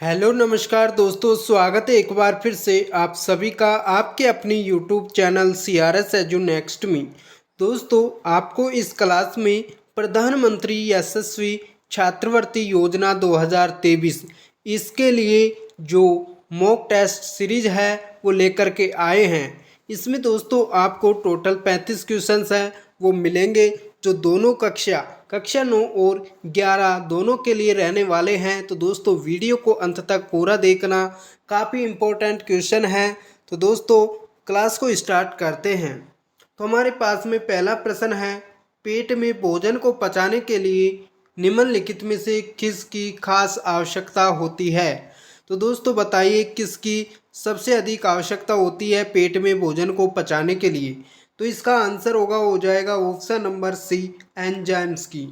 Hello नमस्कार दोस्तों, स्वागत है एक बार फिर से आप सभी का आपके अपनी YouTube channel CRS edu next में। दोस्तों, आपको इस क्लास में प्रधानमंत्री यशस्वी छात्रवृत्ति योजना 2023 इसके लिए जो मॉक टेस्ट सीरीज है वो लेकर के आए हैं। इसमें दोस्तों आपको टोटल 35 क्वेश्चंस हैं वो मिलेंगे, जो दोनों कक्षा 9 और 11 दोनों के लिए रहने वाले हैं। तो दोस्तों वीडियो को अंत तक पूरा देखना, काफ़ी इम्पोर्टेंट क्वेश्चन है। तो दोस्तों क्लास को स्टार्ट करते हैं। तो हमारे पास में पहला प्रश्न है, पेट में भोजन को पचाने के लिए निम्नलिखित में से किसकी खास आवश्यकता होती है। तो दोस्तों बताइए किसकी सबसे अधिक आवश्यकता होती है पेट में भोजन को पचाने के लिए। तो इसका आंसर हो जाएगा ऑप्शन नंबर सी, एंजाइम्स की।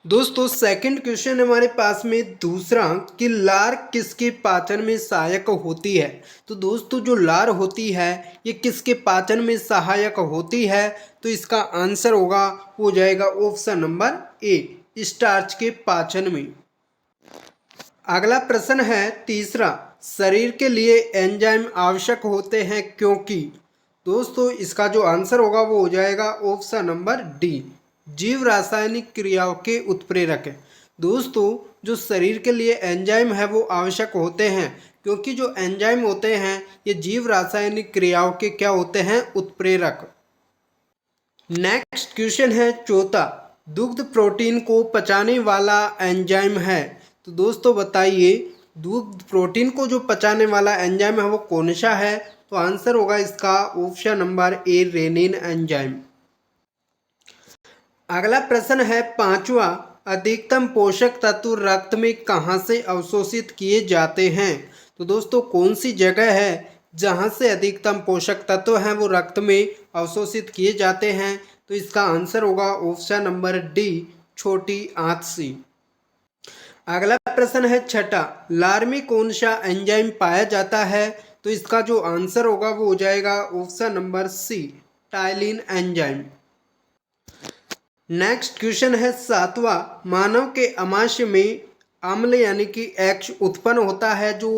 दोस्तों सेकंड क्वेश्चन हमारे पास में दूसरा कि लार किसके पाचन में सहायक होती है। तो दोस्तों जो लार होती है ये किसके पाचन में सहायक होती है। तो इसका आंसर हो जाएगा ऑप्शन नंबर ए, स्टार्च के पाचन में। अगला प्रश्न है तीसरा, शरीर के लिए एंजाइम आवश्यक होते हैं क्योंकि। दोस्तों इसका जो आंसर वो हो जाएगा ऑप्शन नंबर डी, जीव रासायनिक क्रियाओं के उत्प्रेरक है। दोस्तों जो शरीर के लिए एंजाइम है वो आवश्यक होते हैं क्योंकि जो एंजाइम होते हैं ये जीव रासायनिक क्रियाओं के क्या होते हैं, उत्प्रेरक। नेक्स्ट क्वेश्चन है चौथा, दुग्ध प्रोटीन को पचाने वाला एंजाइम है। तो दोस्तों बताइए दुग्ध प्रोटीन को जो पचाने वाला एंजाइम है वो कौन सा है। तो आंसर इसका option number A, rennin enzyme. अगला प्रश्न है पांचवा, अधिकतम पोषक तत्व रक्त में कहाँ से अवशोषित किए जाते हैं। तो दोस्तों कौन सी जगह है जहाँ से अधिकतम पोषक तत्व हैं वो रक्त में अवशोषित किए जाते हैं। तो इसका आंसर ऑप्शन नंबर डी, छोटी आंत। अगला प्रश्न है छठा, लार में कौन सा एंजाइम पाया जाता है। तो इसका जो आंसर वो हो जाएगा option number C, ptyalin enzyme. Next question है सातवां, मानव के अमाशय में अम्ल यानी कि X उत्पन्न होता है जो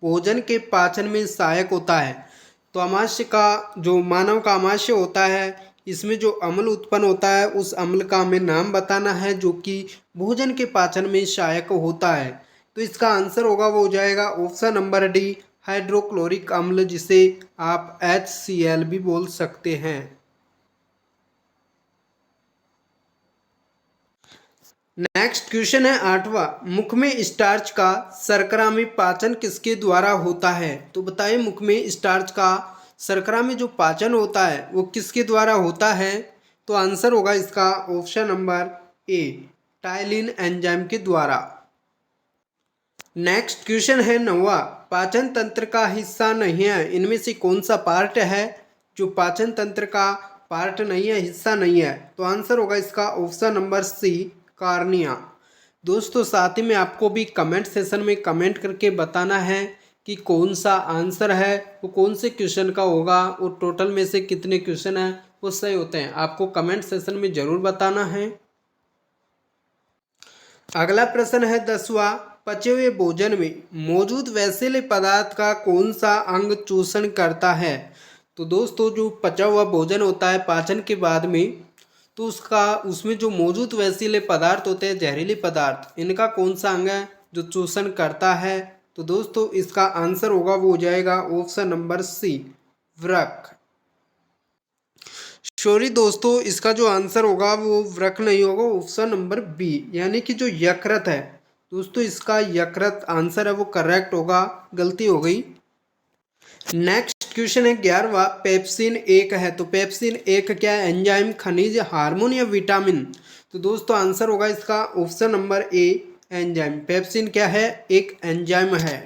भोजन के पाचन में सहायक होता है। तो अमाशय का जो मानव का अमाशय होता है इसमें जो अम्ल उत्पन्न होता है उस अम्ल का हमें नाम बताना है जो कि भोजन के पाचन में सहायक होता है। तो इसका आंसर वो हो जाएगा ऑप्शन नंबर डी, हाइड्रोक्लोरिक अम्ल, जिसे आप HCl भी बोल सकते हैं। नेक्स्ट क्वेश्चन है आठवां, मुख में स्टार्च का शर्करा में पाचन किसके द्वारा होता है। तो बताइए मुख में स्टार्च का शर्करा में जो पाचन होता है वो किसके द्वारा होता है। तो आंसर इसका ऑप्शन नंबर ए, टाइलिन एंजाइम के द्वारा। नेक्स्ट क्वेश्चन है नौवां, पाचन तंत्र का हिस्सा नहीं है इनमें से कौन सा पार्ट है जो पाचन तंत्र का पार्ट नहीं है, हिस्सा नहीं है। तो आंसर इसका ऑप्शन नंबर सी, कार्निया। दोस्तों साथ ही में आपको भी कमेंट सेशन में कमेंट करके बताना है कि कौन सा आंसर है वो कौन से क्वेश्चन का होगा और टोटल में से कितने क्वेश्चन हैं वो सही होते हैं, आपको कमेंट सेशन में ज़रूर बताना है। अगला प्रश्न है 10वां, पचे हुए भोजन में मौजूद वैसेले पदार्थ का कौन सा अंग चूषण करता है। तो दोस्तों जो पचा हुआ भोजन होता है पाचन के बाद में, तो उसमें जो मौजूद वैसेले पदार्थ होते हैं, जहरीले पदार्थ, इनका कौन सा अंग है जो चूषण करता है। तो दोस्तों इसका आंसर वो हो जाएगा ऑप्शन नंबर सी, वृक्क। सॉरी दोस्तों, इसका जो आंसर वो वृक्क नहीं होगा, ऑप्शन नंबर बी यानी कि जो यकृत है। दोस्तों इसका यकृत आंसर है वो करेक्ट होगा, गलती हो गई। नेक्स्ट क्वेश्चन है 11वां, पेप्सिन एक है। तो पेप्सिन एक क्या है, एंजाइम, खनिज, हार्मोन या विटामिन। तो दोस्तों आंसर इसका ऑप्शन नंबर ए, एंजाइम। पेप्सिन क्या है, एक एंजाइम है।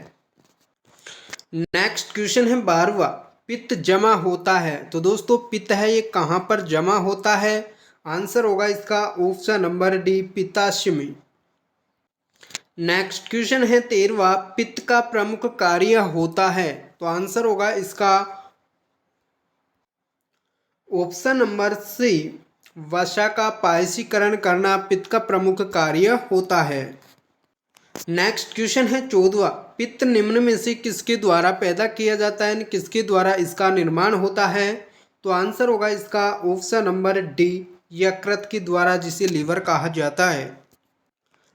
नेक्स्ट क्वेश्चन है 12वां, पित्त जमा होता है। तो दोस्तों पित्त है ये कहाँ पर जमा होता है। आंसर इसका ऑप्शन नंबर डी, पित्ताशय में। नेक्स्ट क्वेश्चन है 13वां, पित्त का प्रमुख कार्य होता है। तो आंसर इसका ऑप्शन नंबर सी, वसा का पायसीकरण करना पित्त का प्रमुख कार्य होता है। नेक्स्ट क्वेश्चन है 14वां, पित्त निम्न में से किसके द्वारा पैदा किया जाता है, किसके द्वारा इसका निर्माण होता है? तो आंसर होगा इसका ऑप्शन नंबर डी, यकृत के द्वारा, जिसे लीवर कहा जाता है।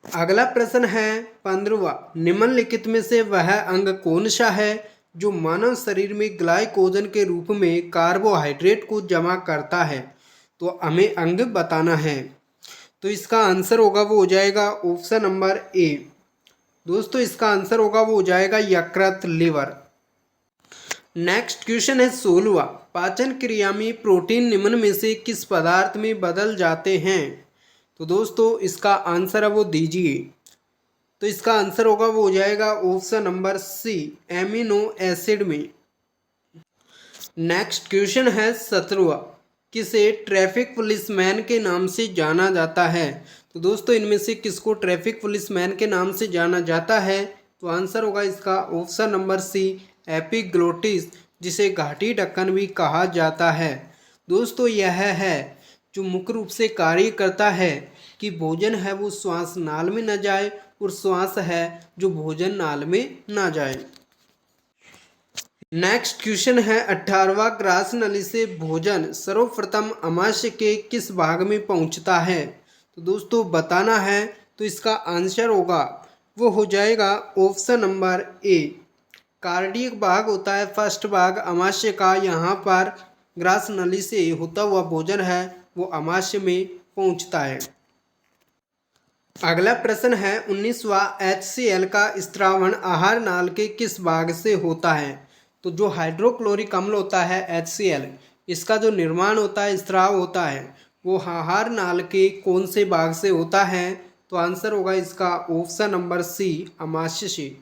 अगला प्रश्न है 15वां, निम्नलिखित में से वह अंग कौन सा है जो मानव शरीर में ग्लाइकोजन के रूप में कार्बोहाइड्रेट को जमा करता है? तो हमें अंग बताना है। तो इसका आंसर होगा वो हो जाएगा ऑप्शन नंबर ए। दोस्तों इसका आंसर होगा वो हो जाएगा यकृत, लीवर। नेक्स्ट क्वेश्चन है 16वां, पाचन क्रिया में प्रोटीन निम्न में से किस पदार्थ में बदल जाते हैं? तो दोस्तों इसका आंसर है वो दीजिए। तो इसका आंसर होगा वो हो जाएगा option number C, amino acid में। नेक्स्ट क्वेश्चन है 17वां, किसे ट्रैफिक पुलिसमैन के नाम से जाना जाता है? तो दोस्तों इनमें से किसको ट्रैफिक पुलिसमैन के नाम से जाना जाता है? तो आंसर होगा इसका ऑप्शन नंबर सी, एपिग्लोटिस, जिसे घाटी ढक्कन भी कहा जाता है। दोस्तों यह है जो मुख्य रूप से कार्य करता है कि भोजन है वो श्वास नाल में न जाए, और श्वास है जो भोजन नाल में ना जाए। नेक्स्ट क्वेश्चन है 18वां, ग्रास नली से भोजन सर्वप्रथम आमाशय के किस भाग में पहुंचता है? तो दोस्तों बताना है। तो इसका आंसर होगा वो हो जाएगा ऑप्शन नंबर ए, कार्डियक भाग होता है फर्स्ट भाग आमाशय का। यहाँ पर ग्रास नली से होता हुआ भोजन है वो आमाशय में पहुंचता है। अगला प्रश्न है 19वां, HCl का स्त्रावण आहार नाल के किस भाग से होता है? तो जो हाइड्रोक्लोरिक अम्ल होता है HCl, इसका जो निर्माण होता है, स्त्राव होता है, वो आहार नाल के कौन से भाग से होता है? तो आंसर होगा इसका ऑप्शन नंबर सी, आमाशय से।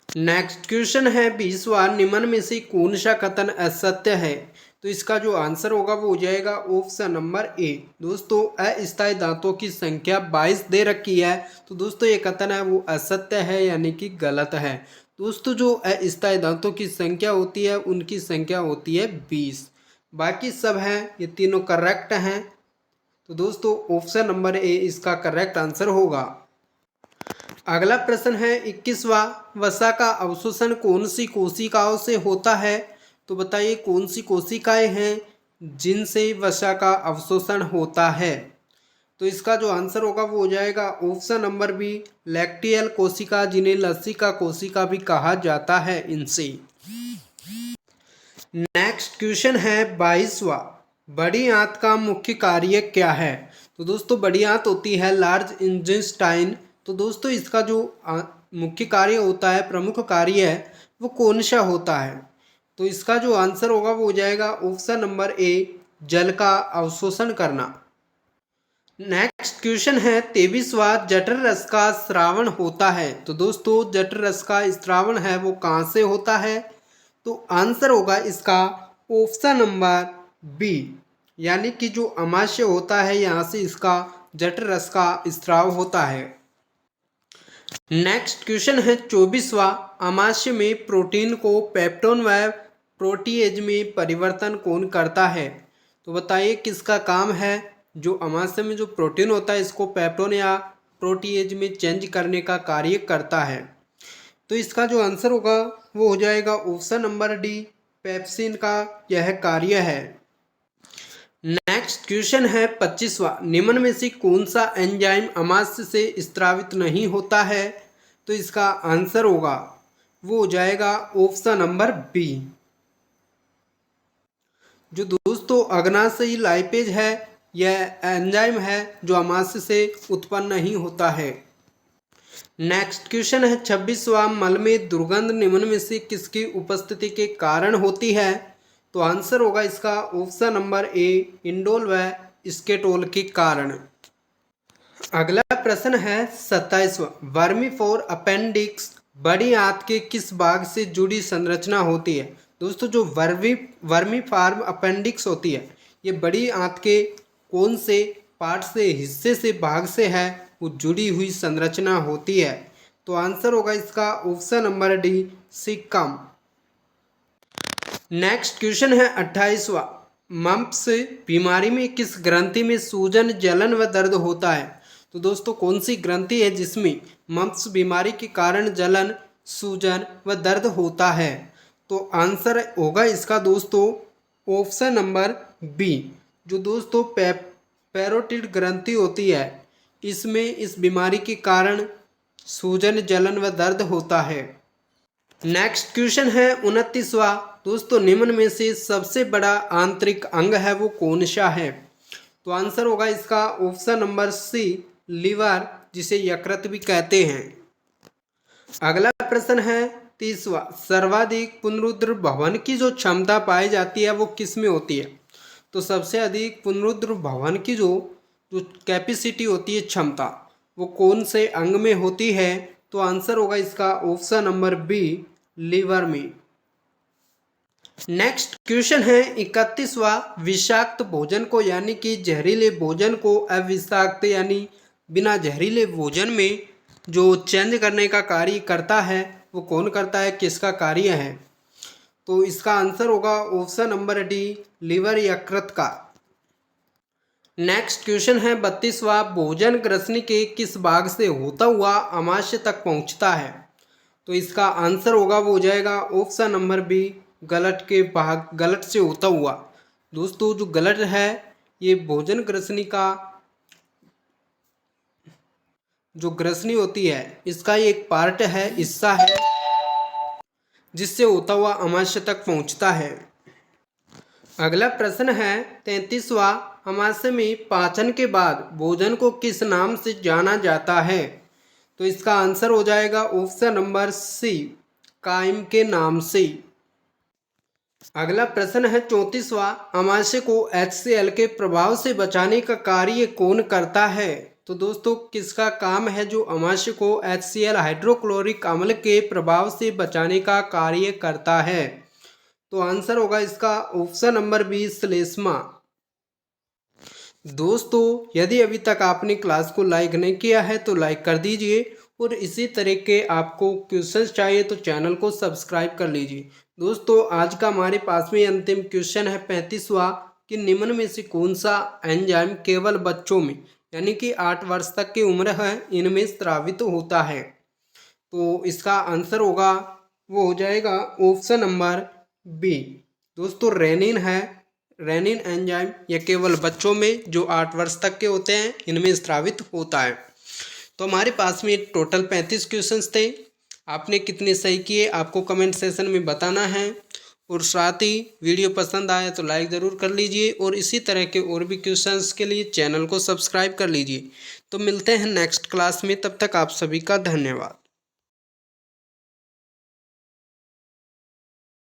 नेक्स्ट क्वेश्चन है 20वां, निम्न में से कौन सा कथन असत्य है? तो इसका जो आंसर होगा वो हो जाएगा ऑप्शन नंबर ए। दोस्तों अस्थायी दांतों की संख्या 22 दे रखी है, तो दोस्तों ये कथन है वो असत्य है, यानी कि गलत है। दोस्तों जो अस्थायी दांतों की संख्या होती है उनकी संख्या होती है 20, बाकी सब हैं ये तीनों करेक्ट हैं। तो दोस्तों ऑप्शन नंबर ए इसका करेक्ट आंसर होगा। अगला प्रश्न है 21वां, वसा का अवशोषण कौन सी कोशिकाओं से होता है? तो बताइए कौन सी कोशिकाएं हैं जिनसे वसा का अवशोषण होता है? तो इसका जो आंसर होगा वो हो जाएगा ऑप्शन नंबर बी, लैक्टियल कोशिका, जिन्हें लस्सी का कोशिका भी कहा जाता है, इनसे। नेक्स्ट क्वेश्चन है 22वां, बड़ी आंत का मुख्य कार्य क्या है? तो दोस्तों बड़ी आंत होती है लार्ज इंटेस्टाइन। तो दोस्तों इसका जो मुख्य कार्य होता है, प्रमुख कार्य है, वो कौन सा होता है? तो इसका जो आंसर होगा वो हो जाएगा ऑप्शन नंबर ए, जल का अवशोषण करना। नेक्स्ट क्वेश्चन है 23वां, जठर रस का स्रावण होता है। तो दोस्तों जठर रस का स्रावण है वो कहाँ से होता है? तो आंसर होगा इसका ऑप्शन नंबर बी, यानी कि जो आमाशय होता है यहाँ से इसका जठर रस का स्राव होता है। नेक्स्ट क्वेश्चन है 24वां, आमाशय में प्रोटीन को पेप्टोन व प्रोटीएज में परिवर्तन कौन करता है? तो बताइए किसका काम है जो आमाशय में जो प्रोटीन होता है इसको पेप्टोन या प्रोटीएज में चेंज करने का कार्य करता है? तो इसका जो आंसर होगा वो हो जाएगा ऑप्शन नंबर डी, पेप्सिन का यह कार्य है। नेक्स्ट क्वेश्चन है 25वां, निम्न में से कौन सा एंजाइम आमाशय से स्त्रावित नहीं होता है? तो इसका आंसर होगा वो हो जाएगा ऑप्शन नंबर बी, जो दोस्तों अग्नाशयी लाइपेज है, यह एंजाइम है जो आमाशय से उत्पन्न नहीं होता है। नेक्स्ट क्वेश्चन है 26वां, मल में दुर्गंध निम्न में से किसकी उपस्थिति के कारण होती है? तो आंसर होगा इसका ऑप्शन नंबर ए, इंडोल व स्केटोल के कारण। अगला प्रश्न है 27वां, वर्मीफोर अपेंडिक्स बड़ी आंत के किस भाग से जुड़ी संरचना होती है? दोस्तों जो वर्मीफॉर्म अपेंडिक्स होती है ये बड़ी आंत के कौन से पार्ट से, हिस्से से, भाग से है वो जुड़ी हुई संरचना होती है? तो आंसर होगा इसका option number D, Sikkim. Next question है 28वां, मम्प्स बीमारी में किस ग्रंथि में सूजन, जलन व दर्द होता है? तो दोस्तों कौन सी ग्रंथि है जिसमें मम्प्स बीमारी के कारण जलन, सूजन व दर्द होता है? तो आंसर होगा इसका दोस्तों ऑप्शन नंबर बी, जो दोस्तों पैरोटिड ग्रंथि होती है, इसमें इस बीमारी के कारण सूजन, जलन व दर्द होता है। नेक्स्ट क्वेश्चन है 29वां। दोस्तों निम्न में से सबसे बड़ा आंतरिक अंग है वो कौन सा है? तो आंसर होगा इसका ऑप्शन नंबर सी, लीवर, जिसे यकृत भी कहते हैं। अगला प्रश्न है 30वां। सर्वाधिक पुनरुद्धार की जो क्षमता पाई जाती है वो किस में होती है? तो सबसे अधिक पुनरुद्धार की जो कैपेसिटी होती है, क्षमता, वो कौन से अंग में होती है? तो आंसर होगा इसका ऑप्शन नंबर बी, लीवर में। नेक्स्ट क्वेश्चन है 31वां। विषाक्त भोजन को यानी कि जहरीले भोजन को अविषाक्त यानी बिना जहरीले भोजन में जो चेंज करने का कार्य करता है वो कौन करता है, किसका कार्य है? तो इसका आंसर होगा ऑप्शन नंबर डी, लीवर, यकृत का। नेक्स्ट क्वेश्चन है 32वां। भोजन ग्रसनी के किस भाग से होता हुआ आमाशय तक पहुंचता है? तो इसका आंसर होगा वो हो जाएगा ऑप्शन नंबर बी, गलट के भाग, गलट से होता हुआ। दोस्तों जो गलट है ये भोजन ग्रसनी का जो ग्रसनी होती है इसका एक पार्ट है, हिस्सा है, जिससे होता हुआ आमाशय तक पहुंचता है। अगला प्रश्न है 33वां। आमाशय में पाचन के बाद भोजन को किस नाम से जाना जाता है? तो इसका आंसर हो जाएगा ऑप्शन नंबर सी, काइम के नाम से। अगला प्रश्न है 34वां। आमाशय को HCl के प्रभाव से बचाने का कार्य कौन करता है? तो दोस्तों किसका काम है जो आमाशय को HCl हाइड्रोक्लोरिक अम्ल के प्रभाव से बचाने का कार्य करता है? तो आंसर होगा इसका ऑप्शन नंबर बी, श्लेष्मा। दोस्तों यदि अभी तक आपने क्लास को लाइक नहीं किया है तो लाइक कर दीजिए, और इसी तरह के आपको क्वेश्चंस चाहिए तो चैनल को सब्सक्राइब कर लीजिए। दोस्तों आज का हमारे पास में अंतिम क्वेश्चन है 35वां कि निम्न में से कौन सा एंजाइम केवल बच्चों में यानी कि 8 वर्ष तक की उम्र है इनमें स्रावित होता है? तो इसका आंसर होगा वो हो जाएगा ऑप्शन नंबर बी, दोस्तों रेनिन है। रेनिन एंजाइम यह केवल बच्चों में जो 8 वर्ष तक के होते हैं इनमें स्रावित होता है। तो हमारे पास में टोटल 35 क्वेश्चंस थे। आपने कितने सही किए आपको कमेंट सेशन में बताना है, और साथ ही वीडियो पसंद आए तो लाइक ज़रूर कर लीजिए, और इसी तरह के और भी क्वेश्चंस के लिए चैनल को सब्सक्राइब कर लीजिए। तो मिलते हैं नेक्स्ट क्लास में, तब तक आप सभी का धन्यवाद।